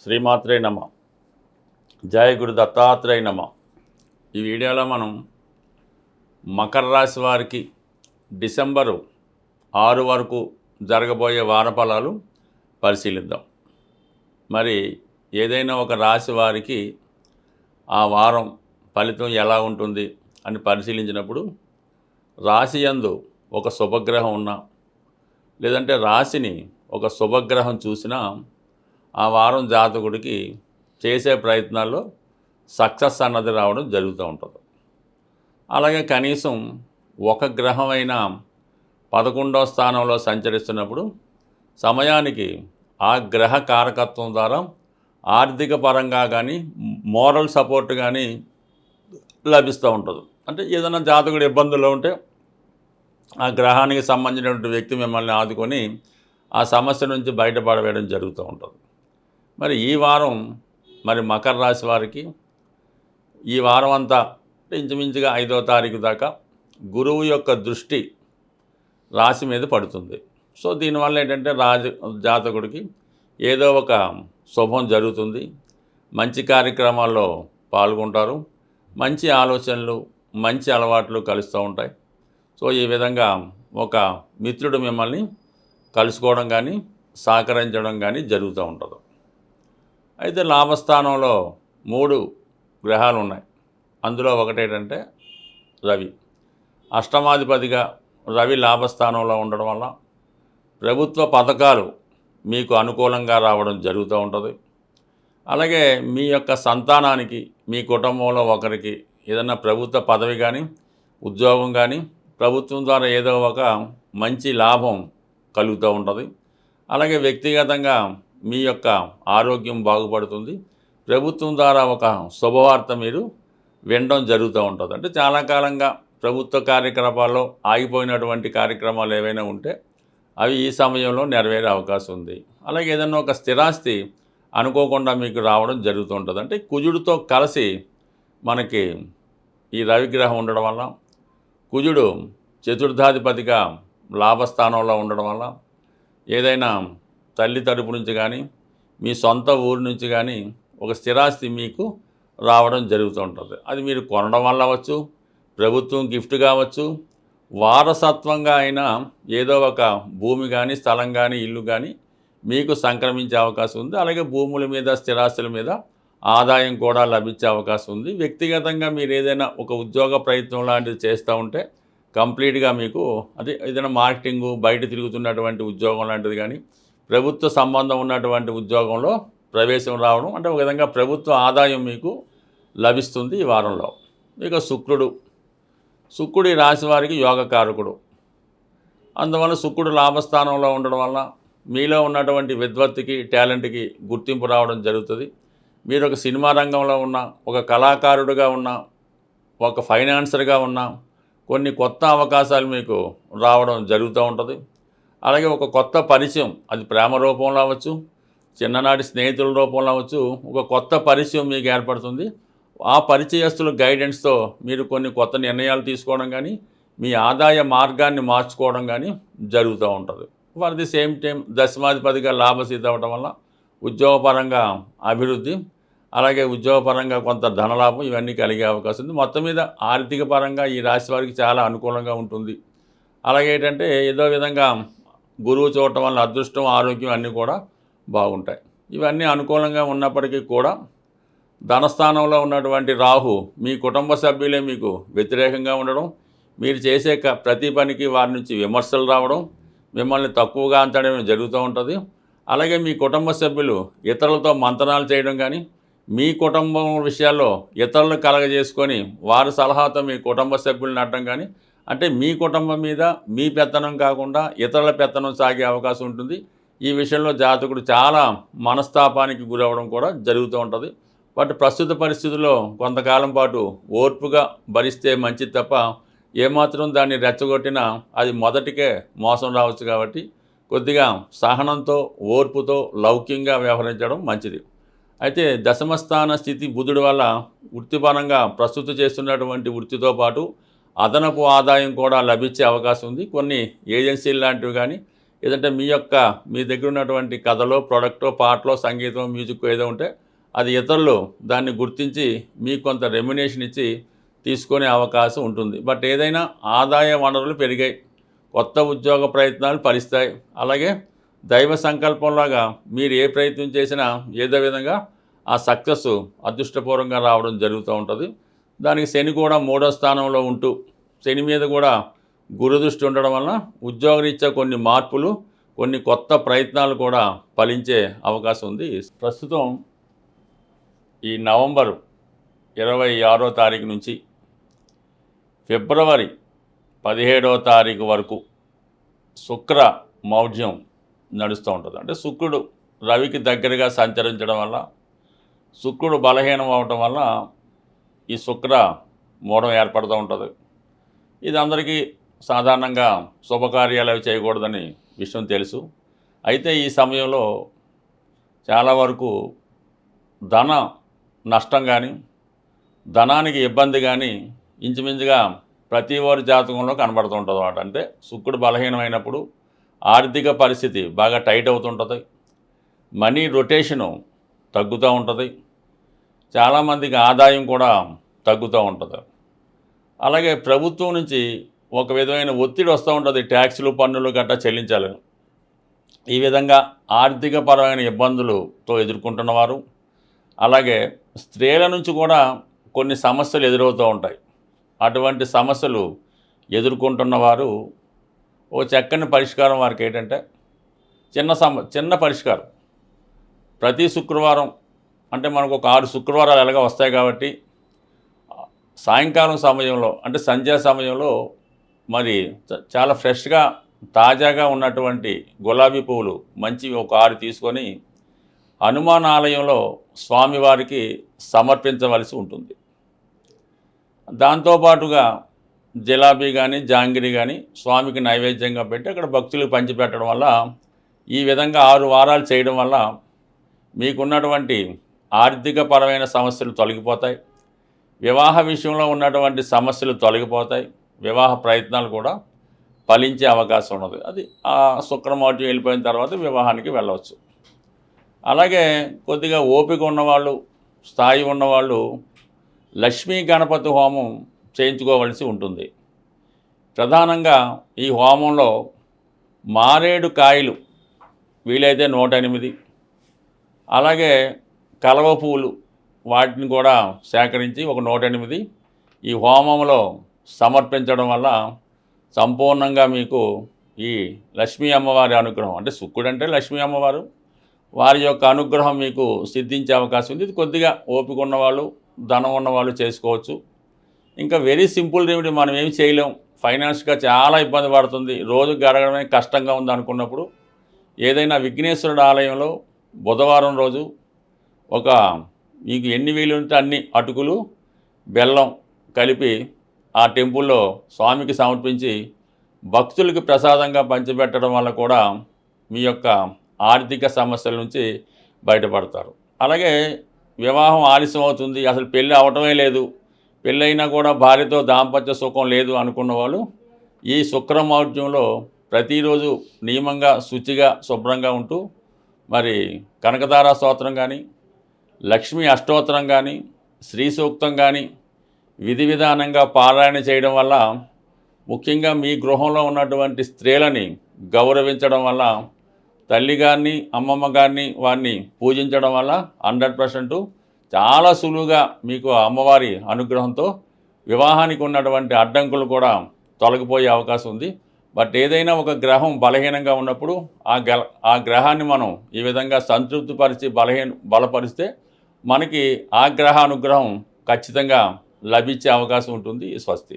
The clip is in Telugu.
శ్రీమాత్రే నమ. జయ గురు దత్తాత్రేయ నమ. ఈ వీడియోలో మనం మకర రాశి వారికి డిసెంబరు 6 వరకు జరగబోయే వారఫలాలు పరిశీలిద్దాం. మరి ఏదైనా ఒక రాశి వారికి ఆ వారం ఫలితం ఎలా ఉంటుంది అని పరిశీలించినప్పుడు రాశి యందు ఒక శుభగ్రహం ఉన్నా లేదంటే రాశిని ఒక శుభగ్రహం చూసినా ఆ వారం జాతకుడికి చేసే ప్రయత్నాల్లో సక్సెస్ అన్నది రావడం జరుగుతూ ఉంటుంది. అలాగే కనీసం ఒక గ్రహం అయినా 11వ స్థానంలో సంచరిస్తున్నప్పుడు సమయానికి ఆ గ్రహ కారకత్వం ద్వారా ఆర్థిక పరంగా కానీ మోరల్ సపోర్ట్ కానీ లభిస్తూ ఉంటుంది. అంటే ఏదైనా జాతకుడు ఇబ్బందుల్లో ఉంటే ఆ గ్రహానికి సంబంధించినటువంటి వ్యక్తి మిమ్మల్ని ఆదుకొని ఆ సమస్య నుంచి బయటపడవేయడం జరుగుతూ ఉంటుంది. మరి ఈ వారం మకర రాశి వారికి ఈ వారం అంతా ఇంచుమించుగా 5వ తారీఖు దాకా గురువు యొక్క దృష్టి రాశి మీద పడుతుంది. సో దీనివల్ల ఏంటంటే జాతకుడికి ఏదో ఒక శుభం జరుగుతుంది, మంచి కార్యక్రమాల్లో పాల్గొంటారు, మంచి ఆలోచనలు మంచి అలవాట్లు కలుస్తూ ఉంటాయి. సో ఈ విధంగా ఒక మిత్రుడు మిమ్మల్ని కలుసుకోవడం కానీ సహకరించడం కానీ జరుగుతూ ఉంటుంది. అయితే లాభస్థానంలో 3 గ్రహాలు ఉన్నాయి. అందులో ఒకటేంటంటే రవి. అష్టమాధిపతిగా రవి లాభస్థానంలో ఉండడం వల్ల ప్రభుత్వ పథకాలు మీకు అనుకూలంగా రావడం జరుగుతూ ఉంటుంది. అలాగే మీ యొక్క సంతానానికి మీ కుటుంబంలో ఒకరికి ఏదైనా ప్రభుత్వ పదవి కానీ ఉద్యోగం కానీ ప్రభుత్వం ద్వారా ఏదో ఒక మంచి లాభం కలుగుతూ ఉంటుంది. అలాగే వ్యక్తిగతంగా మీ యొక్క ఆరోగ్యం బాగుపడుతుంది. ప్రభుత్వం ద్వారా ఒక శుభవార్త మీరు వినడం జరుగుతూ ఉంటుంది. అంటే చాలా కాలంగా ప్రభుత్వ కార్యక్రమాల్లో ఆగిపోయినటువంటి కార్యక్రమాలు ఏవైనా ఉంటే అవి ఈ సమయంలో నెరవేరే అవకాశం ఉంది. అలాగే ఏదైనా ఒక స్థిరాస్తి అనుకోకుండా మీకు రావడం జరుగుతూ ఉంటుంది. అంటే కుజుడితో కలిసి మనకి ఈ రవిగ్రహం ఉండడం వల్ల, కుజుడు చతుర్థాధిపతిగా లాభస్థానంలో ఉండడం వల్ల ఏదైనా తల్లి తరపు నుంచి కానీ మీ సొంత ఊరు నుంచి కానీ ఒక స్థిరాస్తి మీకు రావడం జరుగుతూ ఉంటుంది. అది మీరు కొనడం వల్ల అవ్వచ్చు, ప్రభుత్వం గిఫ్ట్ కావచ్చు, వారసత్వంగా అయినా ఏదో ఒక భూమి కానీ స్థలం కానీ ఇల్లు కానీ మీకు సంక్రమించే అవకాశం ఉంది. అలాగే భూముల మీద స్థిరాస్తుల మీద ఆదాయం కూడా లభించే అవకాశం ఉంది. వ్యక్తిగతంగా మీరు ఏదైనా ఒక ఉద్యోగ ప్రయత్నం లాంటిది చేస్తూ ఉంటే కంప్లీట్గా మీకు అదే ఏదైనా మార్కెటింగు బయట తిరుగుతున్నటువంటి ఉద్యోగం లాంటిది కానీ ప్రభుత్వ సంబంధం ఉన్నటువంటి ఉద్యోగంలో ప్రవేశం రావడం, అంటే ఒక విధంగా ప్రభుత్వ ఆదాయం మీకు లభిస్తుంది ఈ వారంలో. ఇక శుక్రుడు ఈ రాశి వారికి యోగకారకుడు. అందువల్ల శుక్రుడు లాభస్థానంలో ఉండడం వల్ల మీలో ఉన్నటువంటి విద్వత్తుకి టాలెంట్కి గుర్తింపు రావడం జరుగుతుంది. మీరు ఒక సినిమా రంగంలో ఉన్న, ఒక కళాకారుడిగా ఉన్న, ఒక ఫైనాన్సర్గా ఉన్న కొన్ని కొత్త అవకాశాలు మీకు రావడం జరుగుతూ ఉంటుంది. అలాగే ఒక కొత్త పరిచయం, అది ప్రేమ రూపంలో అవ్వచ్చు, చిన్ననాటి స్నేహితుల రూపంలో అవ్వచ్చు, ఒక కొత్త పరిచయం మీకు ఏర్పడుతుంది. ఆ పరిచయస్తుల గైడెన్స్తో మీరు కొన్ని కొత్త నిర్ణయాలు తీసుకోవడం కానీ మీ ఆదాయ మార్గాన్ని మార్చుకోవడం కానీ జరుగుతూ ఉంటుంది. ఫర్ ది సేమ్ టైం దశమాధిపతిగా లాభస్థితి అవ్వడం వల్ల ఉద్యోగపరంగా అభివృద్ధి, అలాగే ఉద్యోగపరంగా కొంత ధనలాభం ఇవన్నీ కలిగే అవకాశం ఉంది. మొత్తం మీద ఆర్థిక పరంగా ఈ రాశి వారికి చాలా అనుకూలంగా ఉంటుంది. అలాగే ఏంటంటే ఏదో విధంగా గురువు చూడటం వల్ల అదృష్టం ఆరోగ్యం అన్నీ కూడా బాగుంటాయి. ఇవన్నీ అనుకూలంగా ఉన్నప్పటికీ కూడా ధనస్థానంలో ఉన్నటువంటి రాహు మీ కుటుంబ సభ్యులే మీకు వ్యతిరేకంగా ఉండడం, మీరు చేసే ప్రతి పనికి వారి నుంచి విమర్శలు రావడం, మిమ్మల్ని తక్కువగా అంచడం జరుగుతూ ఉంటుంది. అలాగే మీ కుటుంబ సభ్యులు ఇతరులతో మంతనాలు చేయడం కానీ మీ కుటుంబం విషయాల్లో ఇతరులను కలగజేసుకొని వారి సలహాతో మీ కుటుంబ సభ్యులను అడ్డం కానీ, అంటే మీ కుటుంబం మీద మీ పెత్తనం కాకుండా ఇతరుల పెత్తనం సాగే అవకాశం ఉంటుంది. ఈ విషయంలో జాతకుడు చాలా మనస్తాపానికి గురవడం కూడా జరుగుతూ ఉంటుంది. బట్ ప్రస్తుత పరిస్థితుల్లో కొంతకాలం పాటు ఓర్పుగా భరిస్తే మంచిది తప్ప ఏమాత్రం దాన్ని రెచ్చగొట్టినా అది మొదటికే మోసం రావచ్చు. కాబట్టి కొద్దిగా సహనంతో ఓర్పుతో లౌక్యంగా వ్యవహరించడం మంచిది. అయితే దశమస్థాన స్థితి బుధుడి వల్ల వృత్తిపరంగా ప్రస్తుతం చేస్తున్నటువంటి వృత్తితో పాటు అదనపు ఆదాయం కూడా లభించే అవకాశం ఉంది. కొన్ని ఏజెన్సీలు లాంటివి కానీ ఏదంటే మీ దగ్గర ఉన్నటువంటి కథలో ప్రొడక్టో పాటలో సంగీతం మ్యూజిక్ ఏదో ఉంటే అది ఇతరులు దాన్ని గుర్తించి మీకు కొంత రెమ్యునేషన్ ఇచ్చి తీసుకునే అవకాశం ఉంటుంది. బట్ ఏదైనా ఆదాయ వనరులు పెరిగాయి, కొత్త ఉద్యోగ ప్రయత్నాలు ఫలిస్తాయి. అలాగే దైవ సంకల్పంలాగా మీరు ఏ ప్రయత్నం చేసినా ఏదో విధంగా ఆ సక్సెస్ అదృష్టపూర్వకంగా రావడం జరుగుతూ ఉంటుంది. దానికి శని కూడా 3వ స్థానంలో ఉంటూ శని మీద కూడా గురుదృష్టి ఉండడం వలన ఉద్యోగరీత్యా కొన్ని మార్పులు, కొన్ని కొత్త ప్రయత్నాలు కూడా ఫలించే అవకాశం ఉంది. ప్రస్తుతం ఈ నవంబర్ 26వ తారీఖు నుంచి ఫిబ్రవరి 17వ తారీఖు వరకు శుక్ర మౌఢ్యం నడుస్తూ ఉంటుంది. అంటే శుక్రుడు రవికి దగ్గరగా సంచరించడం వల్ల, శుక్రుడు బలహీనం అవటం వల్ల ఈ శుక్ర మౌఢం ఏర్పడుతూ ఉంటుంది. ఇది అందరికీ సాధారణంగా శుభకార్యాలు అవి చేయకూడదని విషయం తెలుసు. అయితే ఈ సమయంలో చాలా వరకు ధన నష్టం కానీ, ధనానికి ఇబ్బంది కానీ ఇంచుమించుగా ప్రతి వారి జాతకంలో కనబడుతూ ఉంటుంది అన్నమాట. అంటే శుక్రుడు బలహీనమైనప్పుడు ఆర్థిక పరిస్థితి బాగా టైట్ అవుతుంటుంది, మనీ రొటేషను తగ్గుతూ ఉంటుంది, చాలామందికి ఆదాయం కూడా తగ్గుతూ ఉంటుంది. అలాగే ప్రభుత్వం నుంచి ఒక విధమైన ఒత్తిడి వస్తూ ఉంటుంది, ట్యాక్సులు పన్నులు గట్రా చెల్లించాలని. ఈ విధంగా ఆర్థికపరమైన ఇబ్బందులతో ఎదుర్కొంటున్నవారు, అలాగే స్త్రీల నుంచి కూడా కొన్ని సమస్యలు ఎదురవుతూ ఉంటాయి. అటువంటి సమస్యలు ఎదుర్కొంటున్నవారు ఓ చక్కని పరిష్కారం వారికి ఏంటంటే చిన్న పరిష్కారం. ప్రతి శుక్రవారం అంటే మనకు ఒక 6 శుక్రవారాలు ఎలాగ వస్తాయి కాబట్టి సాయంకాలం సమయంలో అంటే సంధ్యా సమయంలో మరి చాలా ఫ్రెష్గా తాజాగా ఉన్నటువంటి గులాబీ పువ్వులు మంచివి ఒక 6 తీసుకొని హనుమాన్ ఆలయంలో స్వామివారికి సమర్పించవలసి ఉంటుంది. దాంతోపాటుగా జిలాబీ కానీ జాంగిరి కానీ స్వామికి నైవేద్యంగా పెట్టి అక్కడ భక్తులకు పంచిపెట్టడం వల్ల, ఈ విధంగా 6 వారాలు చేయడం వల్ల మీకున్నటువంటి ఆర్థికపరమైన సమస్యలు తొలగిపోతాయి, వివాహ విషయంలో ఉన్నటువంటి సమస్యలు తొలగిపోతాయి, వివాహ ప్రయత్నాలు కూడా ఫలించే అవకాశం ఉన్నది. అది ఆ శుక్రమౌఢ్యం వెళ్ళిపోయిన తర్వాత వివాహానికి వెళ్ళవచ్చు. అలాగే కొద్దిగా ఓపిక ఉన్నవాళ్ళు, స్థాయి ఉన్నవాళ్ళు లక్ష్మీ గణపతి హోమం చేయించుకోవలసి ఉంటుంది. ప్రధానంగా ఈ హోమంలో మారేడు కాయలు వీలైతే 108, అలాగే కలవ పువ్వులు వాటిని కూడా సేకరించి ఒక 108 ఈ హోమంలో సమర్పించడం వల్ల సంపూర్ణంగా మీకు ఈ లక్ష్మీ అమ్మవారి అనుగ్రహం, అంటే శుక్రుడు అంటే లక్ష్మీ అమ్మవారు, వారి యొక్క అనుగ్రహం మీకు సిద్ధించే అవకాశం ఉంది. ఇది కొద్దిగా ఓపిక ఉన్నవాళ్ళు, ధనం ఉన్నవాళ్ళు చేసుకోవచ్చు. ఇంకా వెరీ సింపుల్ రెమెడీ, మనం ఏమి చేయలేం, ఫైనాన్స్గా చాలా ఇబ్బంది పడుతుంది, రోజు గడగడమే కష్టంగా ఉంది అనుకున్నప్పుడు ఏదైనా విఘ్నేశ్వరుడు ఆలయంలో బుధవారం రోజు ఒక మీకు ఎన్ని వీలు ఉంటే అన్ని అటుకులు బెల్లం కలిపి ఆ టెంపుల్లో స్వామికి సమర్పించి భక్తులకి ప్రసాదంగా పంచిపెట్టడం వల్ల కూడా మీ యొక్క ఆర్థిక సమస్యల నుంచి బయటపడతారు. అలాగే వివాహం ఆలస్యం అవుతుంది, అసలు పెళ్ళి అవటమే లేదు, పెళ్ళైనా కూడా భార్యతో దాంపత్య సుఖం లేదు అనుకున్న వాళ్ళు ఈ శుక్రమౌఢ్యంలో ప్రతిరోజు నియమంగా శుచిగా శుభ్రంగా ఉంటూ మరి కనకదార స్తోత్రం కానీ, లక్ష్మీ అష్టోత్తరం కానీ, శ్రీ సూక్తం కానీ విధి విధానంగా పారాయణ చేయడం వల్ల, ముఖ్యంగా మీ గృహంలో ఉన్నటువంటి స్త్రీలని గౌరవించడం వల్ల, తల్లి గారిని అమ్మమ్మ గారిని వారిని పూజించడం వల్ల 100% చాలా సులువుగా మీకు అమ్మవారి అనుగ్రహంతో వివాహానికి ఉన్నటువంటి అడ్డంకులు కూడా తొలగిపోయే అవకాశం ఉంది. బట్ ఏదైనా ఒక గ్రహం బలహీనంగా ఉన్నప్పుడు ఆ గ్రహాన్ని మనం ఈ విధంగా సంతృప్తిపరిచి బలపరిస్తే మనకి ఆ గ్రహ అనుగ్రహం ఖచ్చితంగా లభించే అవకాశం ఉంటుంది. స్వస్తి.